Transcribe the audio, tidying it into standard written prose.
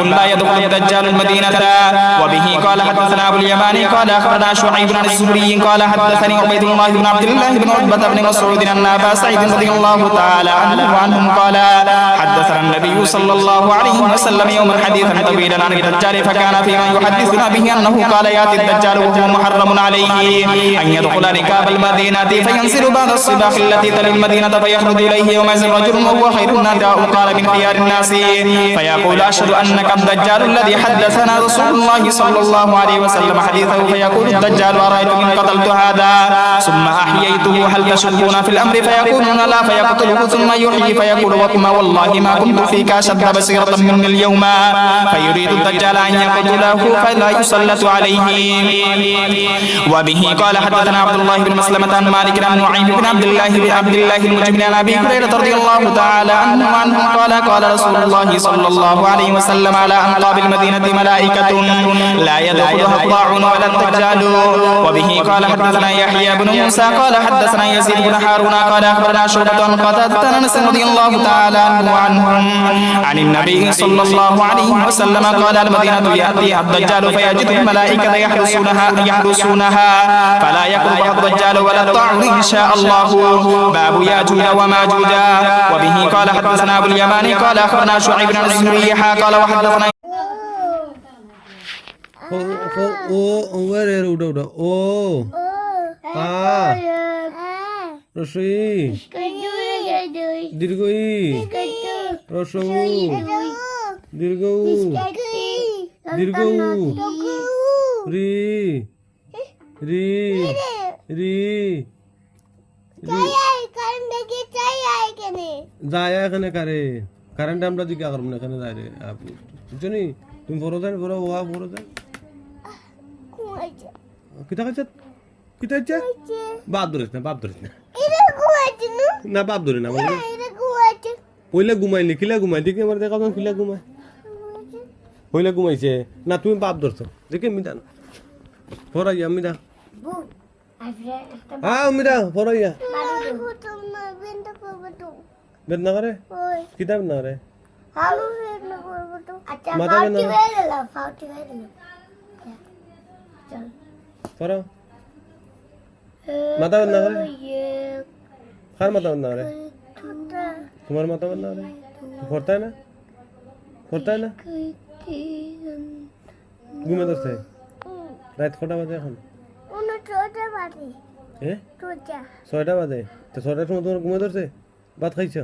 لا يدخل الدجال المدينة وبه قال حدثنا أبو اليماني قال أخبرنا شعيب عن الزهري قال حدثني عبيد الله بن عبد الله بن عتبة بن مسعود أن أبا سعيد رضي الله تعالى عنه وعنهم قال حدثنا النبي صلى الله عليه وسلم يوما حديثا طويلا عن الدجال فكان فيما يحدثنا به أنه قال يأتي الدجال وهو محرم عليه أن يدخل ركاب المدينة فينزل بعد الصباح التي تلي المدينة فيخرج إليه يومئذ رجل وهو خير النداء قال من خيار الناس فيقول أشهد أنك الدجال الذي حدثنا رسول الله صلى الله عليه وسلم حديثه فيقول الدجال أرأيت إن قتلت هذا ثم أحييته هل تشكون في الأمر فيقولون لا فيقتله ثم يحيي فيقول وكما والله ما كنت فيك أشد بصيرة مني اليوم فيريد الدجال أن يقتله فلا يسلط عليه وبه قال حدثنا عبد الله بن مسلمة عن مالك عن نعيم بن عبد الله المجمل عن أبي هريرة رضي الله تعالى عنه قال قال رسول الله صلى الله عليه وسلم على أنقاب المدينة ملائكة لا يدخلها الطاعون ولا الدجال وبه قال حدثنا يحيى بن موسى قال حدثنا يزيد بن هارون قال أخبرنا شعبة عن قتادة أنس رضي الله تعالى عنه وعنهم عن النبي صلى الله عليه وسلم قال المدينة يأتيها الدجال فيجد الملائكة يحرسونها فلا يقربها الدجال ولا الطاعون إن شاء الله باب ياجوج وماجوج وبه قال حدثنا أبو اليماني قال أخبرنا شعيب بن الزهري قال وحدثنا যায় এখানে কারে কারেন্ট আমরা জিজ্ঞা করবো না এখানে যায় রে আপনি বুঝছো নি তুমি বড় দেন বড় ওয়া বড় দেন কিতা খাইছ কিতা ইচ্ছে বাপ ধরিস না না বাপ ধরি না বলে পইলে ঘুমাইলি কিলা ঘুমাই দেখি আমার দেখা তখন কিলা ঘুমাই পইলে ঘুমাইছে না তুমি বাপ ধরছো দেখে মিদা না ফরাইয়া মিদা হ্যাঁ মিদা ফরাইয়া বেদ না করে কিতা বেদ না করে মাথা বেদ না করো মাথা বেদ না করে কার মাথা বেদ না করে তোমার মাথা বেদ না করে করতে না ঘুমে ধরছে রাত কটা বাজে এখন 6টা বাজে তো 6টার সময় তোমার ঘুমে ধরছে ভাত খাইছ